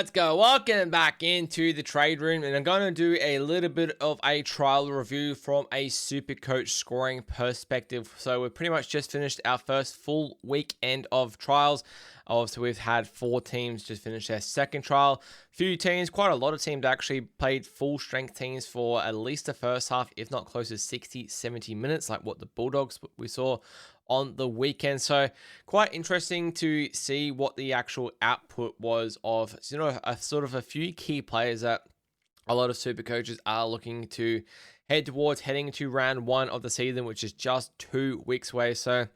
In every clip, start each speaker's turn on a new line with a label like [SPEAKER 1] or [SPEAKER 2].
[SPEAKER 1] Let's go. Welcome back into the trade room, and I'm going to do a little bit of a trial review from a Supercoach scoring perspective. So we've pretty much just finished our first full weekend of trials. Obviously, we've had 4 teams just finish their second trial. Few teams, quite a lot of teams actually played full strength teams for at least the first half, if not close to 60, 70 minutes, like what the Bulldogs we saw on the weekend. So quite interesting to see what the actual output was of, a few key players that a lot of super coaches are looking to head towards heading into round 1 of the season, which is just 2 weeks away. So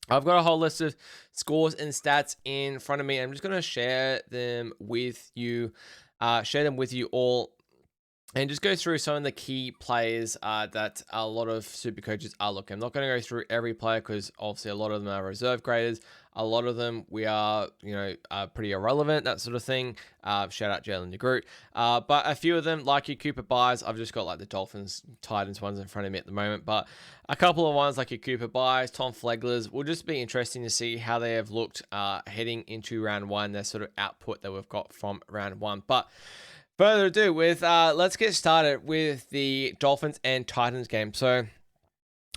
[SPEAKER 1] I've got a whole list of scores and stats in front of me. I'm just going to share them with you all, and just go through some of the key players that a lot of super coaches are looking. I'm not going to go through every player because obviously a lot of them are reserve graders. A lot of them we are, pretty irrelevant, that sort of thing. Shout out Jalen DeGroot. But a few of them, like your Cooper Byers, I've just got like the Dolphins, Titans ones in front of me at the moment. But a couple of ones like your Cooper Byers, Tom Flegler's, will just be interesting to see how they have looked heading into round 1, their sort of output that we've got from round 1. But further ado, let's get started with the Dolphins and Titans game. So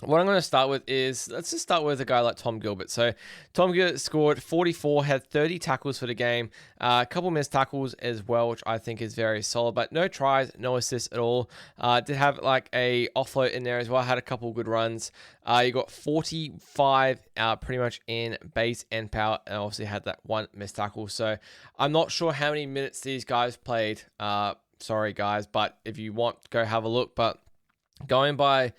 [SPEAKER 1] what I'm going to start with is, let's just start with a guy like Tom Gilbert. So Tom Gilbert scored 44, had 30 tackles for the game, a couple missed tackles as well, which I think is very solid, but no tries, no assists at all. Did have like a offload in there as well, had a couple good runs. You got 45 pretty much in base and power, and obviously had that 1 missed tackle. So I'm not sure how many minutes these guys played. Sorry guys, but if you want, go have a look. But going by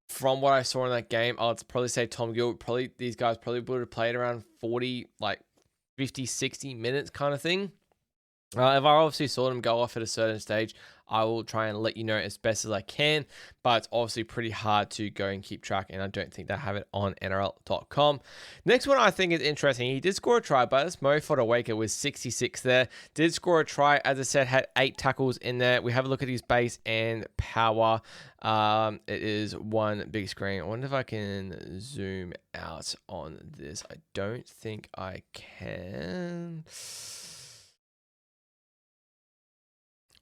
[SPEAKER 1] from what I saw in that game, I'd probably say Tom Gilbert, these guys probably would have played around 40, like 50, 60 minutes kind of thing. If I obviously saw them go off at a certain stage, I will try and let you know as best as I can, but it's obviously pretty hard to go and keep track, and I don't think they have it on NRL.com. Next one I think is interesting. He did score a try, but it's Mo Fodawaker with 66 there. Did score a try, as I said, had 8 tackles in there. We have a look at his base and power. It is one big screen. I wonder if I can zoom out on this. I don't think I can.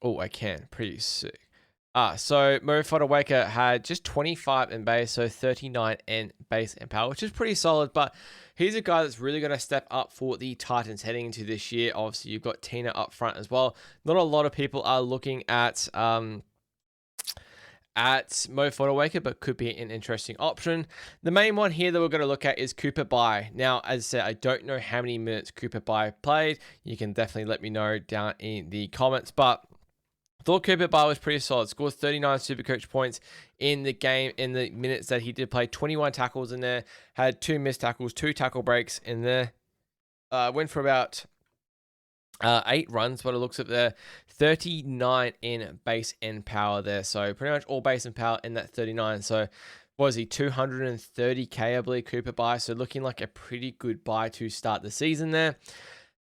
[SPEAKER 1] Oh, I can. Pretty sick. So Mo Fodawaker had just 25 in base, so 39 in base and power, which is pretty solid, but he's a guy that's really going to step up for the Titans heading into this year. Obviously, you've got Tina up front as well. Not a lot of people are looking at Mo Fodawaker, but could be an interesting option. The main one here that we're going to look at is Cooper Bye. Now, as I said, I don't know how many minutes Cooper Bye played. You can definitely let me know down in the comments, but thought Cooper Bye was pretty solid. Scored 39 Supercoach points in the game, in the minutes that he did play. 21 tackles in there. Had 2 missed tackles, 2 tackle breaks in there. Went for about 8 runs, but it looks at there. 39 in base and power there. So pretty much all base and power in that 39. So was he 230k, I believe, Cooper Bye. So looking like a pretty good buy to start the season there.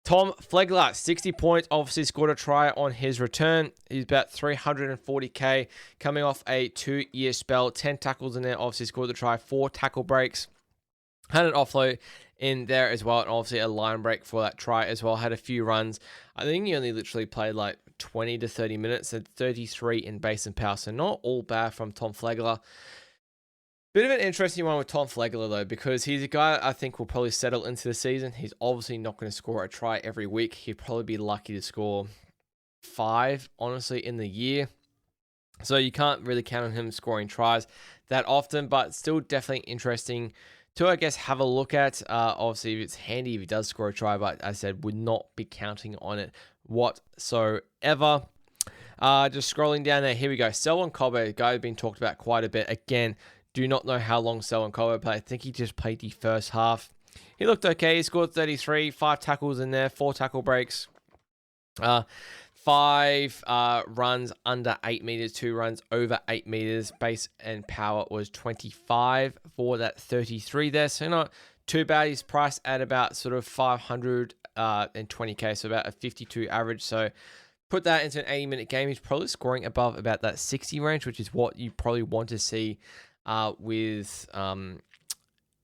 [SPEAKER 1] Tom Flegler, 60 points, obviously scored a try on his return. He's about 340k, coming off a 2-year spell, 10 tackles in there, obviously scored the try, 4 tackle breaks. Had an offload in there as well, and obviously a line break for that try as well. Had a few runs. I think he only literally played like 20 to 30 minutes, had 33 in base and power, so not all bad from Tom Flegler. Bit of an interesting one with Tom Flegler, though, because he's a guy I think will probably settle into the season. He's obviously not going to score a try every week. He'd probably be lucky to score 5, honestly, in the year. So you can't really count on him scoring tries that often, but still definitely interesting to, I guess, have a look at. Obviously, if it's handy if he does score a try, but as I said, would not be counting on it whatsoever. Just scrolling down there, here we go. Selwyn Cobbo, guy who's been talked about quite a bit. Again, do not know how long Selwyn Cobbo played. I think he just played the first half. He looked okay. He scored 33, 5 tackles in there, 4 tackle breaks, 5 runs under 8 meters, 2 runs over 8 meters. Base and power was 25 for that 33 there. So not too bad. He's priced at about sort of 520k, so about a 52 average. So put that into an 80-minute game. He's probably scoring above about that 60 range, which is what you probably want to see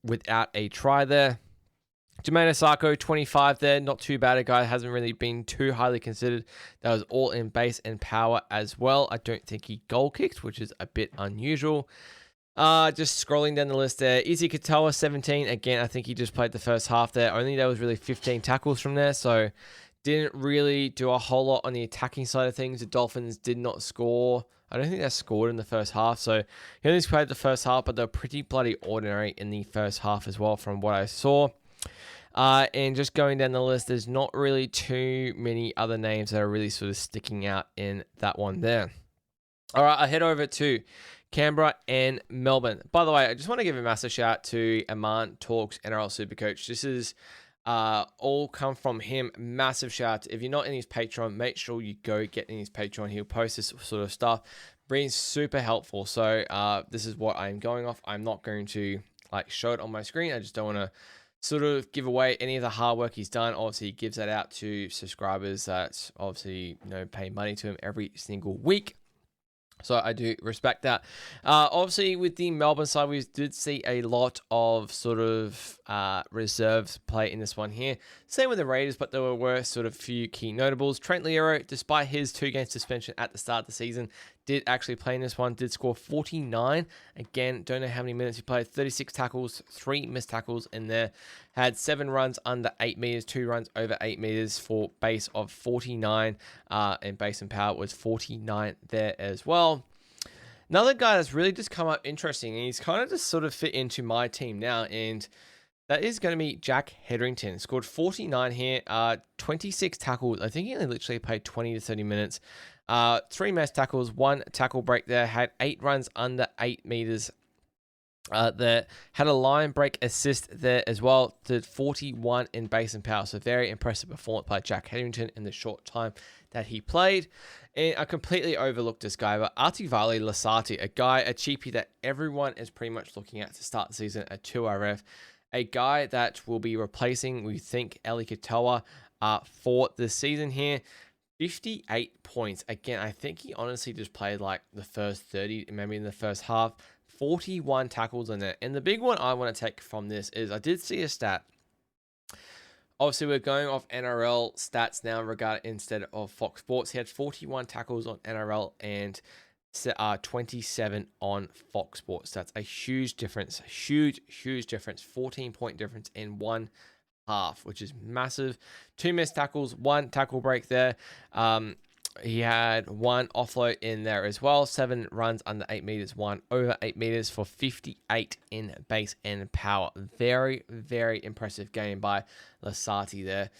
[SPEAKER 1] without a try there. Jermaine Osako, 25 there. Not too bad. A guy hasn't really been too highly considered. That was all in base and power as well. I don't think he goal kicked, which is a bit unusual. Just scrolling down the list there. Izzy Katoa, 17. Again, I think he just played the first half there. Only there was really 15 tackles from there, so didn't really do a whole lot on the attacking side of things. The Dolphins did not score. I don't think they scored in the first half, so he only played the first half, but they're pretty bloody ordinary in the first half as well from what I saw. And just going down the list, there's not really too many other names that are really sort of sticking out in that one there. All right, I head over to Canberra and Melbourne. By the way, I just want to give a massive shout out to Aman Talks NRL Supercoach. This is all come from him. Massive shout out. If you're not in his Patreon, make sure you go get in his Patreon. He'll post this sort of stuff. Being super helpful. So this is what I'm going off. I'm not going to show it on my screen. I just don't want to sort of give away any of the hard work he's done. Obviously, he gives that out to subscribers that obviously pay money to him every single week. So I do respect that. Obviously, with the Melbourne side, we did see a lot of sort of reserves play in this one here. Same with the Raiders, but there were sort of few key notables. Trent Leero, despite his 2-game suspension at the start of the season, did actually play in this one, did score 49. Again, don't know how many minutes he played. 36 tackles, 3 missed tackles in there. Had 7 runs under 8 meters, 2 runs over 8 meters for base of 49. And base and power was 49 there as well. Another guy that's really just come up interesting, and he's kind of just sort of fit into my team now, and that is going to be Jack Hetherington. Scored 49 here, 26 tackles. I think he only literally played 20 to 30 minutes. 3 missed tackles, 1 tackle break there. Had 8 runs under 8 meters. There had a line break assist there as well. Did 41 in base and power. So very impressive performance by Jack Hetherington in the short time that he played. And I completely overlooked this guy, but Artivali Lasati, a cheapie that everyone is pretty much looking at to start the season at 2RF. A guy that will be replacing, we think, Eli Katoa for the season here. 58 points. Again, I think he honestly just played the first 30, maybe in the first half. 41 tackles in there. And the big one I want to take from this is I did see a stat. Obviously, we're going off NRL stats now instead of Fox Sports. He had 41 tackles on NRL and 27 on Fox Sports. That's a huge difference. Huge difference. 14-point difference in one half, which is massive. 2 missed tackles, 1 tackle break there. He had 1 offload in there as well. 7 runs under 8 meters, 1 over 8 meters for 58 in base and power. Very, very impressive game by Lasati there.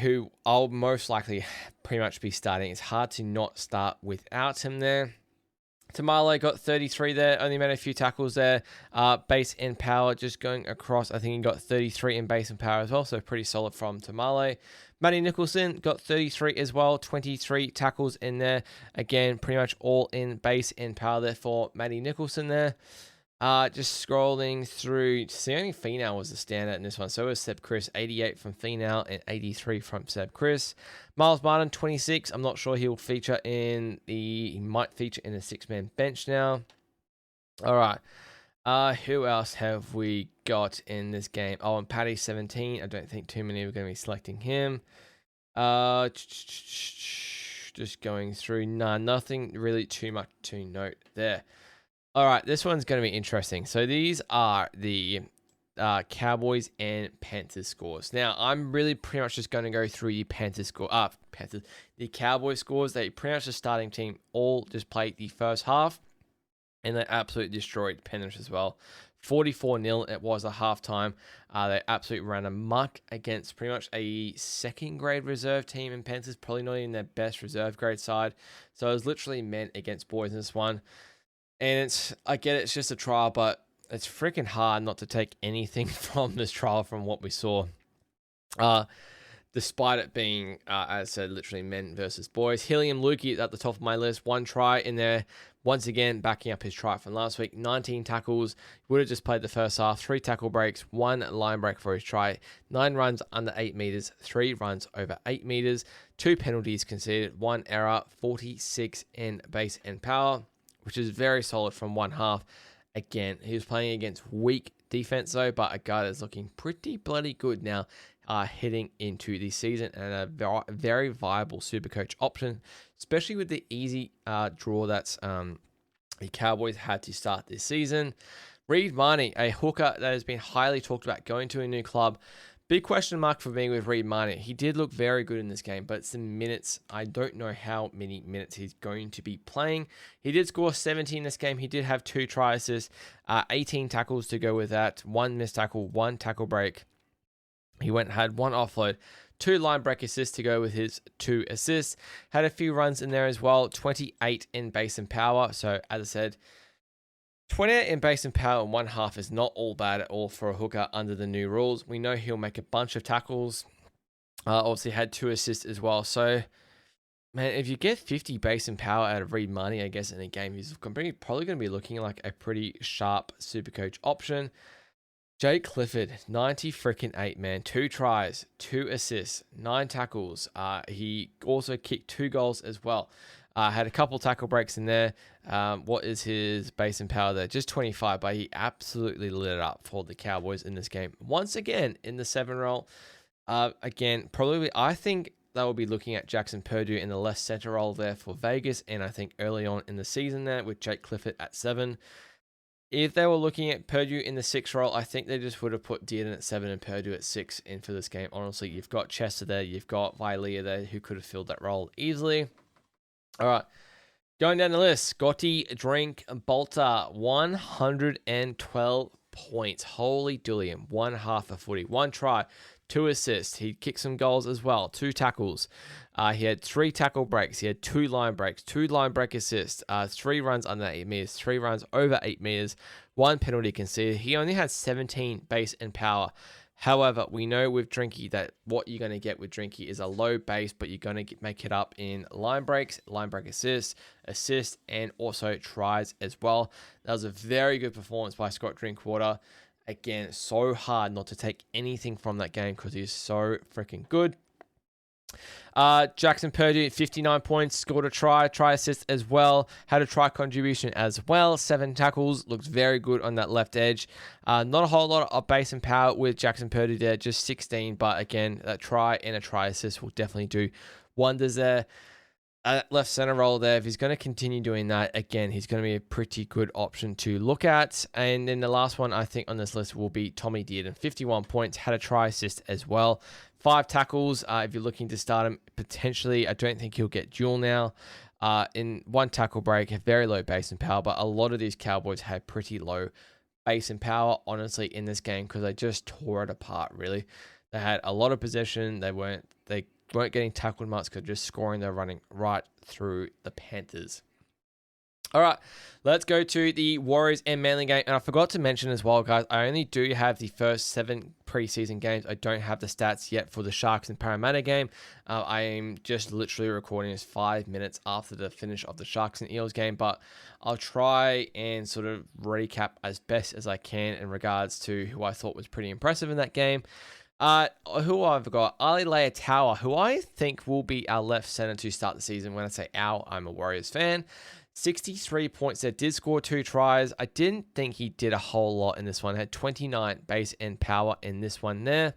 [SPEAKER 1] Who I'll most likely pretty much be starting. It's hard to not start without him there. Tamale got 33 there, only made a few tackles there. Base and power just going across. I think he got 33 in base and power as well, so pretty solid from Tamale. Matty Nicholson got 33 as well, 23 tackles in there. Again, pretty much all in base and power there for Matty Nicholson there. Just scrolling through, see, only Finau was the standout in this one. So was Seb Chris, 88 from Finau and 83 from Seb Chris. Miles Martin, 26. I'm not sure he might feature in the 6-man bench now. All right. Who else have we got in this game? Oh, and Paddy, 17. I don't think too many are going to be selecting him. Just going through. Nothing really too much to note there. All right, this one's going to be interesting. So these are the Cowboys and Panthers scores. Now, I'm really pretty much just going to go through the the Cowboys scores. They pretty much the starting team all just played the first half, and they absolutely destroyed Penrith as well. 44-0 it was at halftime. They absolutely ran amok against pretty much a second-grade reserve team in Panthers, probably not even their best reserve grade side. So it was literally men against boys in this one. And I get it's just a trial, but it's freaking hard not to take anything from this trial from what we saw. Despite it being, as I said, literally men versus boys. Helium Lukey at the top of my list. 1 try in there. Once again, backing up his try from last week. 19 tackles. Would have just played the first half. 3 tackle breaks. 1 line break for his try. 9 runs under 8 meters. 3 runs over 8 meters. 2 penalties conceded. 1 error. 46 in base and power, which is very solid from one half. Again, he was playing against weak defense though, but a guy that's looking pretty bloody good now heading into the season, and a very viable Supercoach option, especially with the easy draw that's the Cowboys had to start this season. Reed Marnie, a hooker that has been highly talked about going to a new club. Big question mark for me with Reed Marnie. He did look very good in this game, but it's the minutes. I don't know how many minutes he's going to be playing. He did score 70 in this game. He did have 2 try assists, 18 tackles to go with that, 1 missed tackle, 1 tackle break. He had 1 offload, 2 line break assists to go with his 2 assists. Had a few runs in there as well, 28 in base and power. So as I said, 28 in base and power and 1/2 is not all bad at all for a hooker under the new rules. We know he'll make a bunch of tackles. Obviously had 2 assists as well. So, man, if you get 50 base and power out of Reed Marnie, I guess, in a game, he's probably going to be looking like a pretty sharp Supercoach option. Jake Clifford, 98, man. 2 tries, 2 assists, 9 tackles. He also kicked 2 goals as well. Had a couple tackle breaks in there. What is his base and power there? Just 25, but he absolutely lit it up for the Cowboys in this game. Once again, in the 7 role. Again, probably, I think they will be looking at Jackson Purdue in the left center role there for Vegas, and I think early on in the season there with Jake Clifford at 7. If they were looking at Purdue in the 6 role, I think they just would have put Dearden at 7 and Purdue at 6 in for this game. Honestly, you've got Chester there, you've got Vilea there, who could have filled that role easily. All right, going down the list, Scotty Drink Bolter, 112 points. Holy dooly, 1/2 a footy, 1 try, 2 assists. He kicked some goals as well, 2 tackles. He had 3 tackle breaks. He had 2 line breaks, 2 line break assists, 3 runs under 8 meters, 3 runs over 8 meters, 1 penalty conceded. He only had 17 base and power. However, we know with Drinky that what you're going to get with Drinky is a low base, but you're going to make it up in line breaks, line break assists, and also tries as well. That was a very good performance by Scott Drinkwater. Again, so hard not to take anything from that game because he's so freaking good. Jackson Purdue, 59 points, scored a try assist as well, had a try contribution as well, 7 tackles, looks very good on that left edge. Not a whole lot of base and power with Jackson Purdue there, just 16, but again, that try and a try assist will definitely do wonders there. Left center role there, if he's going to continue doing that, again, he's going to be a pretty good option to look at. And then the last one I think on this list will be Tommy Dearden, 51 points, had a try assist as well. 5 tackles, if you're looking to start him, potentially, I don't think he'll get dual now. In 1 tackle break, very low base and power, but a lot of these Cowboys had pretty low base and power, honestly, in this game, because they just tore it apart, really. They had a lot of possession, they weren't getting tackled much because just scoring, they're running right through the Panthers. All right, let's go to the Warriors and Manly game. And I forgot to mention as well, guys, I only do have the first 7 preseason games. I don't have the stats yet for the Sharks and Parramatta game. I am just literally recording this 5 minutes after the finish of the Sharks and Eels game, but I'll try and sort of recap as best as I can in regards to who I thought was pretty impressive in that game. Who I've got, Ali Leataua, who I think will be our left center to start the season. When I say our, I'm a Warriors fan. 63 points there, did score 2 tries. I didn't think he did a whole lot in this one. Had 29 base and power in this one there.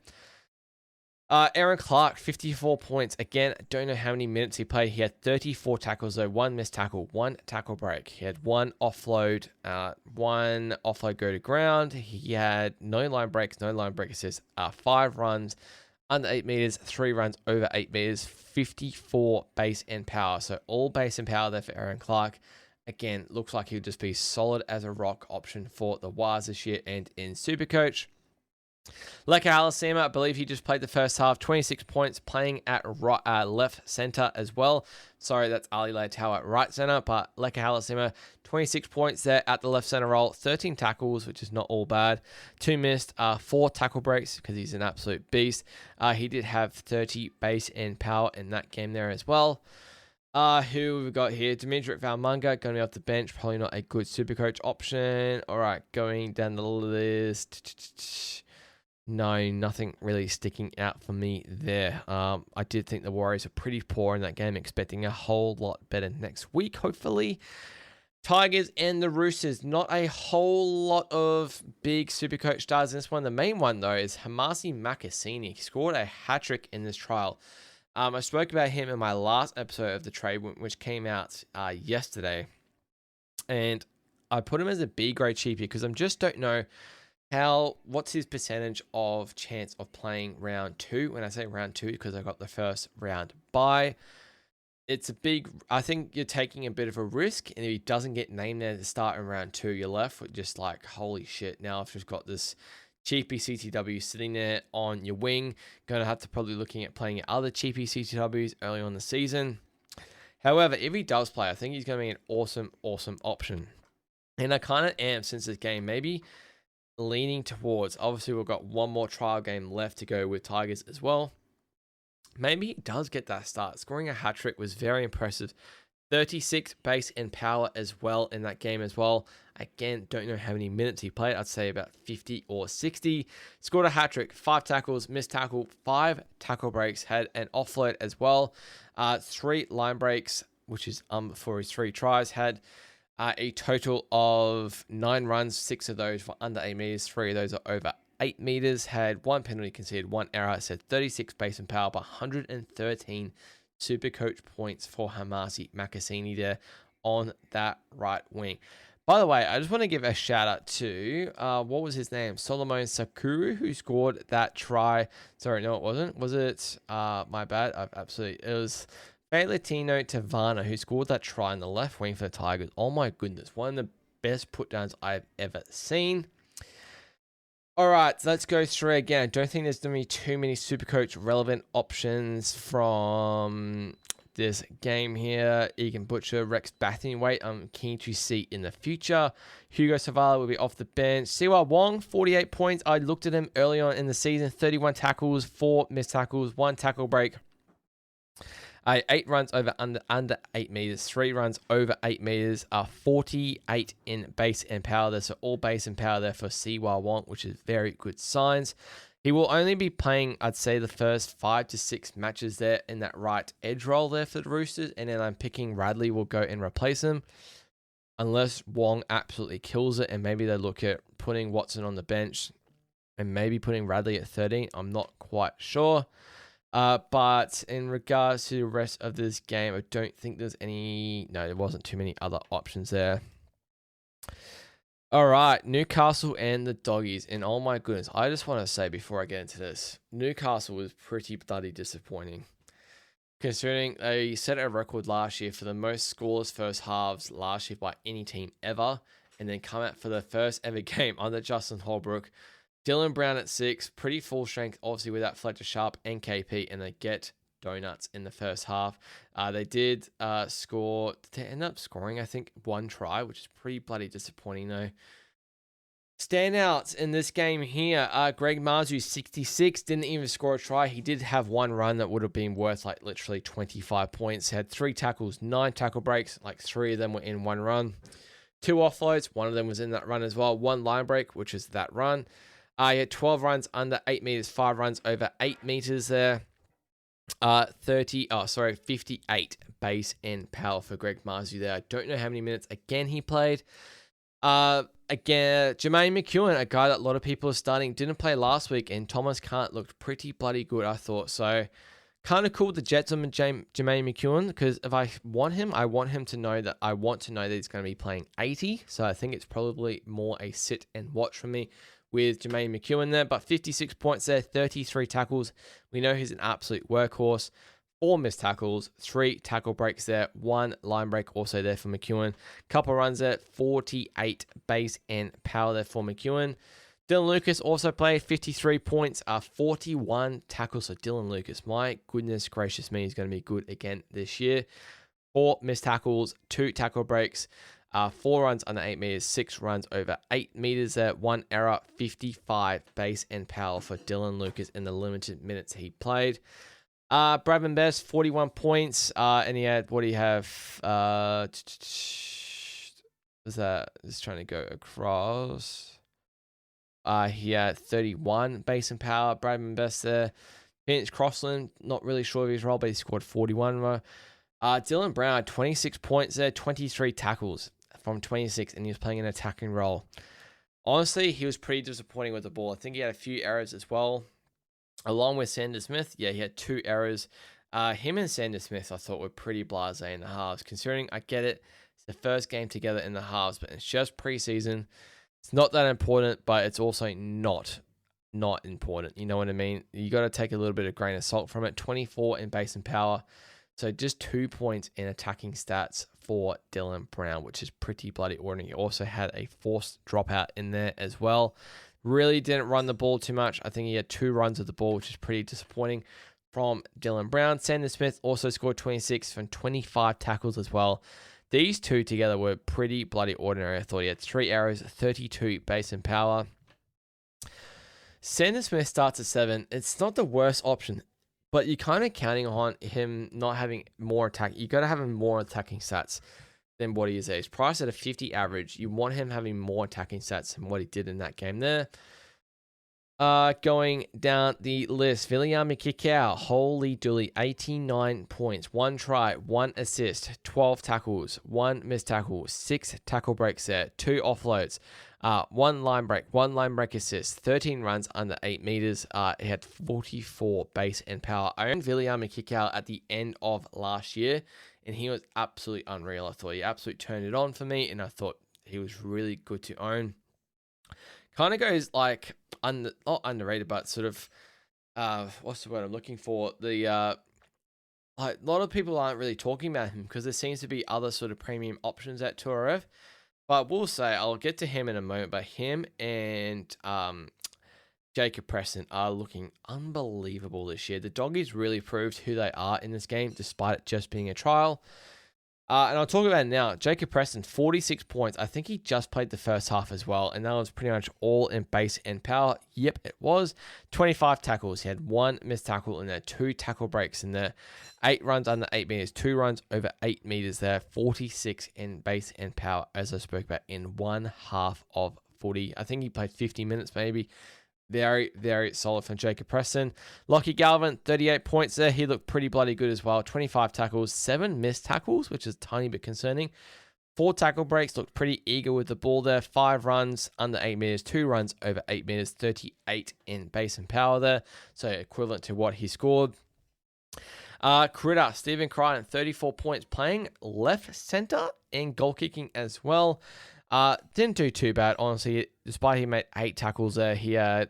[SPEAKER 1] Aaron Clark, 54 points. Again, I don't know how many minutes he played. He had 34 tackles though, 1 missed tackle, 1 tackle break. He had 1 offload, 1 offload go to ground. He had no line breaks, no line break assists, 5 runs under 8 meters, 3 runs over 8 meters, 54 base and power. So all base and power there for Aaron Clark. Again, looks like he'll just be solid as a rock option for the Wires this year and in Supercoach. Leka Halasima, I believe he just played the first half, 26 points, playing at left center as well. Sorry, that's Ali Leataua at right center, but Leka Halasima, 26 points there at the left center role, 13 tackles, which is not all bad. 2 missed, 4 tackle breaks because he's an absolute beast. He did have 30 base and power in that game there as well. Who we've got here? Dimitri Valmunga going to be off the bench. Probably not a good Supercoach option. All right, going down the list. No, nothing really sticking out for me there. I did think the Warriors are pretty poor in that game, expecting a whole lot better next week, hopefully. Tigers and the Roosters, not a whole lot of big Supercoach stars in this one. The main one, though, is Hamasi Makasini. He scored a hat-trick in this trial. I spoke about him in my last episode of the trade, which came out yesterday. And I put him as a B-grade cheapie because I just don't know what's his percentage of chance of playing round 2. When I say round 2, because I got the first round bye. It's a big, I think you're taking a bit of a risk, and if he doesn't get named there to start in round 2, you're left with just like, holy shit, now I've just got this cheapie CTW sitting there on your wing. Going to have to probably looking at playing other cheapie CTWs early on the season. However, if he does play, I think he's going to be an awesome, awesome option. And I kind of am, since this game, maybe leaning towards, obviously we've got one more trial game left to go with Tigers as well. Maybe he does get that start. Scoring a hat-trick was very impressive. 36 base and power as well in that game as well. Again, don't know how many minutes he played. I'd say about 50 or 60. Scored a hat-trick, 5 tackles, missed tackle, 5 tackle breaks, had an offload as well. 3 line breaks, which is for his 3 tries. Had a total of 9 runs, 6 of those were under 8 meters, 3 of those are over 8 meters, had 1 penalty conceded, 1 error, said 36 base and power, but 113 Supercoach points for Hamasi Makasini there on that right wing. By the way, I just want to give a shout out to, what was his name? Solomon Sakuru, who scored that try. Sorry, no, it wasn't. Was it? My bad. It was Latino Tavana, who scored that try on the left wing for the Tigers. Oh my goodness. One of the best put downs I've ever seen. All right, so let's go through again. I don't think there's going to be too many Supercoach relevant options from this game here. Egan Butcher, Rex Bathingweight, I'm keen to see in the future. Hugo Savala will be off the bench. Siwa Wong, 48 points. I looked at him early on in the season. 31 tackles, 4 missed tackles, 1 tackle break. 8 runs over under 8 meters, 3 runs over 8 meters, 48 in base and power there. So all base and power there for Siwa Wong, which is very good signs. He will only be playing, I'd say, the first 5 to 6 matches there in that right edge role there for the Roosters. And then I'm picking Radley will go and replace him. Unless Wong absolutely kills it and maybe they look at putting Watson on the bench and maybe putting Radley at 13. I'm not quite sure. But in regards to the rest of this game, I don't think there's there wasn't too many other options there. All right, Newcastle and the Doggies. And oh my goodness, I just want to say before I get into this, Newcastle was pretty bloody disappointing. Considering they set a record last year for the most scoreless first halves last year by any team ever. And then come out for the first ever game under Justin Holbrook. Dylan Brown at 6, pretty full strength, obviously without Fletcher Sharp and KP, and they get donuts in the first half. They did score, they end up scoring, I think, 1 try, which is pretty bloody disappointing though. Standouts in this game here, Greg Marzu, 66, didn't even score a try. He did have 1 run that would have been worth like literally 25 points. He had 3 tackles, 9 tackle breaks, like 3 of them were in 1 run. 2 offloads, 1 of them was in that run as well. 1 line break, which is that run. He had 12 runs under 8 meters, 5 runs over 8 meters there. 58 base and power for Greg Marzu there. I don't know how many minutes again he played. Again, Jermaine McEwen, a guy that a lot of people are starting, didn't play last week, and Thomas Cant looked pretty bloody good, I thought. So kind of cool the Jets on Jermaine McEwen, because if I want him, I want to know that he's going to be playing 80. So I think it's probably more a sit and watch for me with Jermaine McEwen there, but 56 points there, 33 tackles. We know he's an absolute workhorse. 4 missed tackles, 3 tackle breaks there, 1 line break also there for McEwen. Couple runs there, 48 base and power there for McEwen. Dylan Lucas also played 53 points, 41 tackles. So Dylan Lucas, my goodness gracious me, he's going to be good again this year. 4 missed tackles, 2 tackle breaks. 4 runs under 8 meters, 6 runs over 8 meters there, 1 error, 55 base and power for Dylan Lucas in the limited minutes he played. Bradman Best, 41 points, and he had, what do you have? Was that, just trying to go across. He had 31 base and power, Bradman Best there. Vince Crossland, not really sure of his role, but he scored 41. Dylan Brown, 26 points there, 23 tackles. from 26, and he was playing an attacking role. Honestly, he was pretty disappointing with the ball. I think he had a few errors as well. Along with Sanders Smith, yeah, he had 2 errors. Him and Sanders Smith, I thought, were pretty blasé in the halves. Considering, I get it, it's the first game together in the halves, but it's just preseason. It's not that important, but it's also not important. You know what I mean? You got to take a little bit of grain of salt from it. 24 in base and power. So just 2 points in attacking stats for Dylan Brown, which is pretty bloody ordinary. He also had a forced dropout in there as well. Really didn't run the ball too much. I think he had 2 runs of the ball, which is pretty disappointing from Dylan Brown. Sanders Smith also scored 26 from 25 tackles as well. These two together were pretty bloody ordinary. I thought he had 3 errors, 32 base and power. Sanders Smith starts at 7. It's not the worst option, but you're kind of counting on him not having more attack. You got to have him more attacking stats than what he is there. He's priced at a 50 average. You want him having more attacking stats than what he did in that game there. Going down the list, Viliami Kikau, holy dooly, 89 points, 1 try, 1 assist, 12 tackles, 1 missed tackle, 6 tackle breaks there, 2 offloads, 1 line break assist, 13 runs under 8 meters. He had 44 base and power. I owned Viliami Kikau at the end of last year, and he was absolutely unreal. I thought he absolutely turned it on for me, and I thought he was really good to own. Kind of goes like not underrated, but sort of what's the word I'm looking for? The like a lot of people aren't really talking about him because there seems to be other sort of premium options at 2RF. But we'll say I'll get to him in a moment. But him and Jacob Preston are looking unbelievable this year. The Doggies really proved who they are in this game, despite it just being a trial. And I'll talk about it now. Jacob Preston, 46 points. I think he just played the first half as well. And that was pretty much all in base and power. Yep, it was. 25 tackles. He had 1 missed tackle in there. 2 tackle breaks in there. 8 runs under 8 meters. 2 runs over 8 meters there. 46 in base and power, as I spoke about, in 1 half of footy. I think he played 50 minutes maybe. Very, very solid from Jacob Preston. Lockie Galvin, 38 points there. He looked pretty bloody good as well. 25 tackles, 7 missed tackles, which is a tiny bit concerning. 4 tackle breaks, looked pretty eager with the ball there. 5 runs under 8 meters, 2 runs over 8 meters, 38 in base and power there. So equivalent to what he scored. Critter, Stephen Crichton, 34 points, playing left center and goal kicking as well. Didn't do too bad, honestly. Despite he made 8 tackles there, he had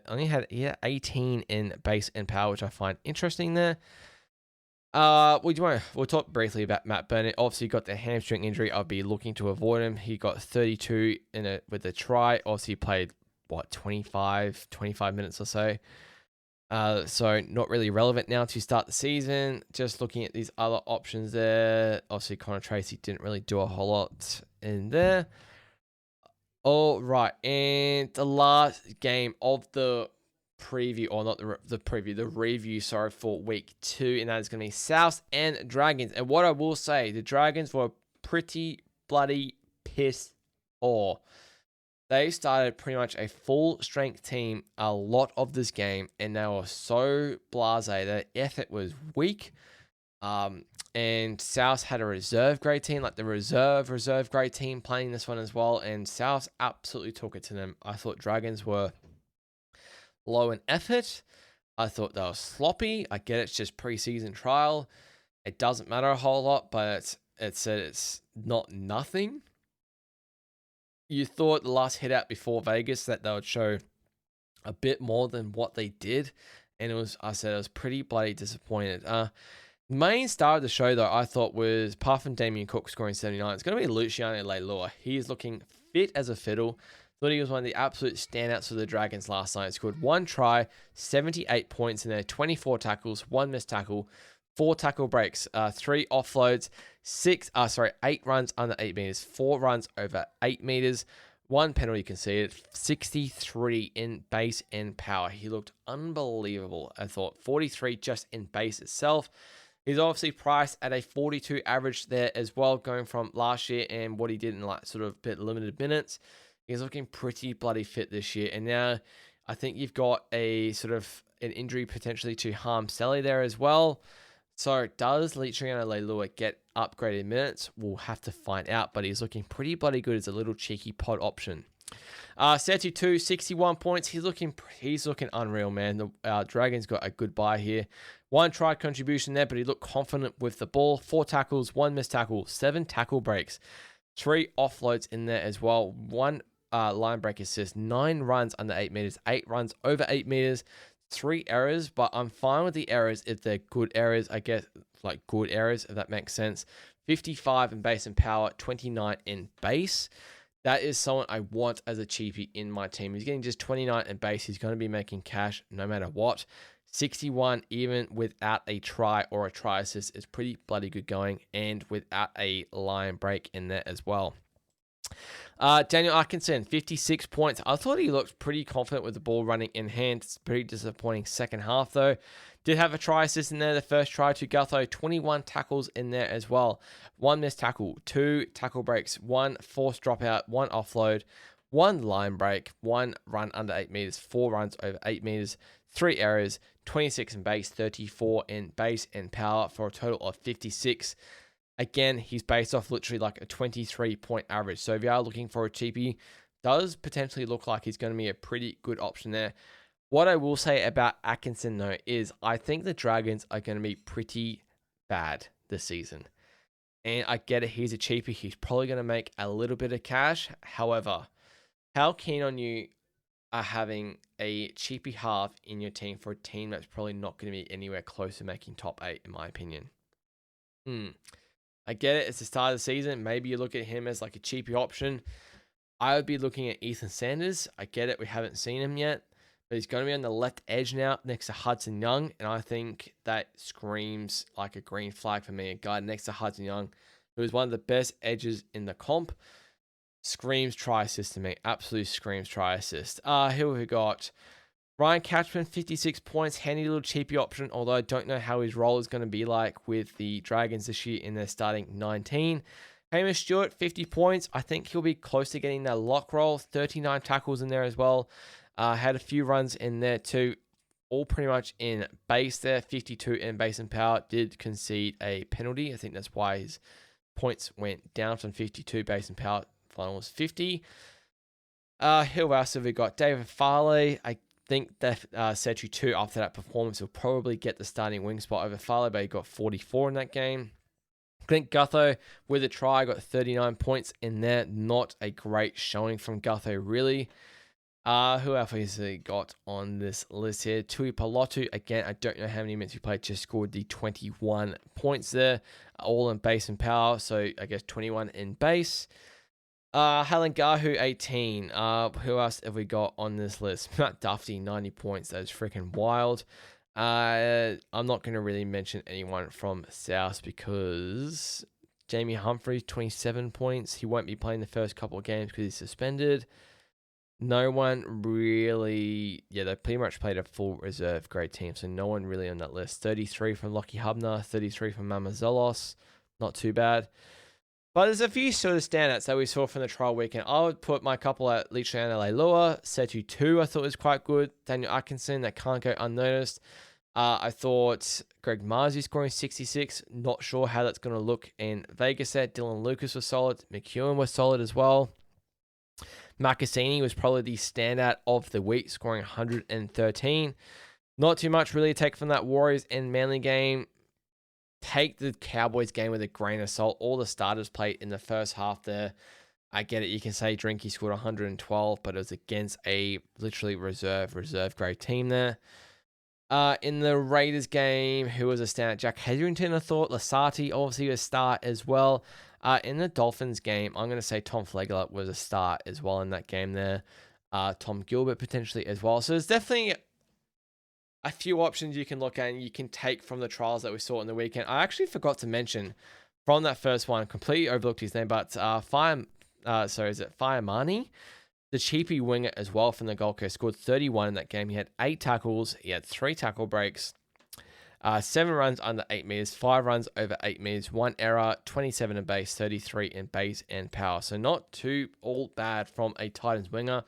[SPEAKER 1] 18 in base and power, which I find interesting there. We'll talk briefly about Matt Burnett. Obviously, got the hamstring injury. I'll be looking to avoid him. He got 32 with a try. Obviously, played 25 minutes or so. So not really relevant now to start the season. Just looking at these other options there. Obviously, Connor Tracy didn't really do a whole lot in there. All right, and the last game of the preview, or not the preview, the review, sorry, for week 2, and that is going to be South and Dragons. And what I will say, the Dragons were pretty bloody pissed off. They started pretty much a full strength team a lot of this game, and they were so blasé. Their effort was weak. And South had a reserve grade team, like the reserve grade team playing this one as well. And South absolutely took it to them. I thought Dragons were low in effort. I thought they were sloppy. I get it's just preseason trial. It doesn't matter a whole lot, but it's not nothing. You thought the last hit out before Vegas that they would show a bit more than what they did. And I was pretty bloody disappointed. Main star of the show, though, I thought was apart from Damien Cook scoring 79, it's going to be Luciano Leilua. He is looking fit as a fiddle. Thought he was one of the absolute standouts for the Dragons last night. Scored 1 try, 78 points in there, 24 tackles, 1 missed tackle, 4 tackle breaks, 3 offloads, 8 runs under 8 meters, 4 runs over 8 meters, 1 penalty conceded, 63 in base and power. He looked unbelievable, I thought. 43 just in base itself. He's obviously priced at a 42 average there as well, going from last year and what he did in like sort of bit limited minutes. He's looking pretty bloody fit this year. And now I think you've got a sort of an injury potentially to Harm Sally there as well. So does Litriano Leilua get upgraded minutes? We'll have to find out, but he's looking pretty bloody good as a little cheeky pod option. Setu 2, 61 points. He's looking unreal, man. The Dragons got a good buy here. 1 try contribution there, but he looked confident with the ball. 4 tackles, 1 missed tackle, 7 tackle breaks, 3 offloads in there as well. 1 line break assist, 9 runs under 8 meters, 8 runs over 8 meters, 3 errors, but I'm fine with the errors if they're good errors, I guess, like good errors, if that makes sense. 55 in base and power, 29 in base. That is someone I want as a cheapie in my team. He's getting just 29 in base. He's going to be making cash no matter what. 61 even without a try or a try assist is pretty bloody good going, and without a line break in there as well. Daniel Atkinson, 56 points. I thought he looked pretty confident with the ball running in hand. It's pretty disappointing second half, though. Did have a try assist in there, the first try to Gutho. 21 tackles in there as well. 1 missed tackle, 2 tackle breaks, 1 forced dropout, 1 offload, 1 line break, 1 run under 8 meters, 4 runs over 8 meters, 3 errors, 26 in base, 34 in base and power for a total of 56. Again, he's based off literally like a 23-point average. So if you are looking for a cheapie, does potentially look like he's going to be a pretty good option there. What I will say about Atkinson, though, is I think the Dragons are going to be pretty bad this season. And I get it, he's a cheapie. He's probably going to make a little bit of cash. However, how keen on you are having a cheapie half in your team for a team that's probably not going to be anywhere close to making top 8, in my opinion? I get it. It's the start of the season. Maybe you look at him as like a cheapie option. I would be looking at Ethan Sanders. I get it. We haven't seen him yet, but he's going to be on the left edge now next to Hudson Young. And I think that screams like a green flag for me. A guy next to Hudson Young, who is one of the best edges in the comp, screams try assist to me. Absolutely screams try assist. Here we got Ryan Catchman, 56 points, handy little cheapie option, although I don't know how his role is going to be like with the Dragons this year in their starting 19. Hamish Stewart, 50 points. I think he'll be close to getting that lock roll. 39 tackles in there as well. Had a few runs in there too, all pretty much in base there. 52 in base and power. Did concede a penalty. I think that's why his points went down from 52 base and power. Final was 50. Who else have we got? David Farley. I think that Setu 2 after that performance will probably get the starting wing spot over Farley, but he got 44 in that game. Clint Gutho with a try got 39 points in there. Not a great showing from Gutho, really. Who else has he got on this list here? Tui Palotu, again, I don't know how many minutes he played, just scored the 21 points there, all in base and power, so I guess 21 in base. Halangahu, 18. Who else have we got on this list? Matt Duffy, 90 points. That is freaking wild. I'm not going to really mention anyone from South because Jamie Humphries, 27 points. He won't be playing the first couple of games because he's suspended. No one really... Yeah, they pretty much played a full reserve grade team, so no one really on that list. 33 from Lockie Hubner, 33 from Mamazolos. Not too bad. But there's a few sort of standouts that we saw from the trial weekend. I would put my couple at Litriano Leilua. Setu 2 I thought was quite good. Daniel Atkinson, that can't go unnoticed. I thought Greg Marzi scoring 66. Not sure how that's going to look in Vegas there. Dylan Lucas was solid. McEwen was solid as well. Makasini was probably the standout of the week, scoring 113. Not too much really to take from that Warriors and Manly game. Take the Cowboys game with a grain of salt. All the starters played in the first half there. I get it. You can say Drinky scored 112, but it was against a literally reserve grade team there. In the Raiders game, who was a standout? Jack Hetherington, I thought. Lasati, obviously a start as well. In the Dolphins game, I'm going to say Tom Flegler was a start as well in that game there. Tom Gilbert potentially as well. So there's definitely a few options you can look at and you can take from the trials that we saw in the weekend. I actually forgot to mention from that first one, completely overlooked his name, but Firemani, the cheapie winger as well from the Gold Coast, scored 31 in that game. He had 8 tackles, he had 3 tackle breaks, 7 runs under 8 meters, 5 runs over 8 meters, 1 error, 27 in base, 33 in base and power. So not too all bad from a Titans winger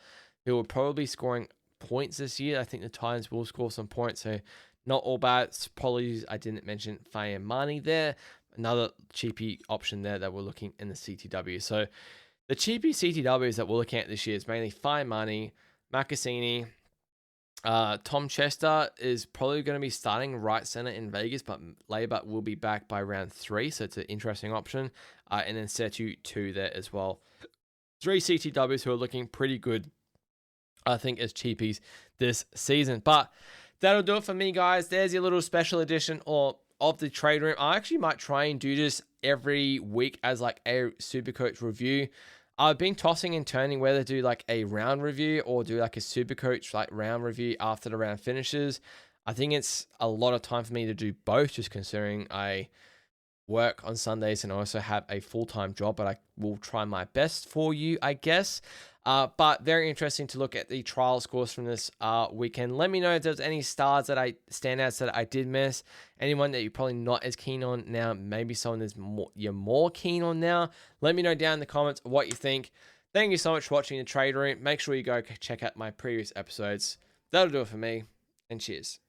[SPEAKER 1] who will probably be scoring points this year. I think the Titans will score some points, so Not all bad. Apologies, I didn't mention Faye Marnie there. Another cheapie option there that we're looking in the CTW. So the cheapie CTWs that we're looking at this year is mainly Faye Marnie, Makasini. Tom Chester is probably going to be starting right center in Vegas, but Laybutt will be back by round 3, so it's an interesting option. And then Setu 2 there as well. 3 CTWs who are looking pretty good, I think, as cheapies this season. But that'll do it for me, guys. There's your little special edition of the trade room. I actually might try and do this every week as like a Supercoach review. I've been tossing and turning whether to do like a round review or do like a Supercoach like round review after the round finishes. I think it's a lot of time for me to do both, just considering I work on Sundays and also have a full-time job, but I will try my best for you, I guess. But very interesting to look at the trial scores from this weekend. Let me know if there's any standouts that I did miss. Anyone that you're probably not as keen on now, maybe someone you're more keen on now. Let me know down in the comments what you think. Thank you so much for watching the Trade Room. Make sure you go check out my previous episodes. That'll do it for me, and cheers.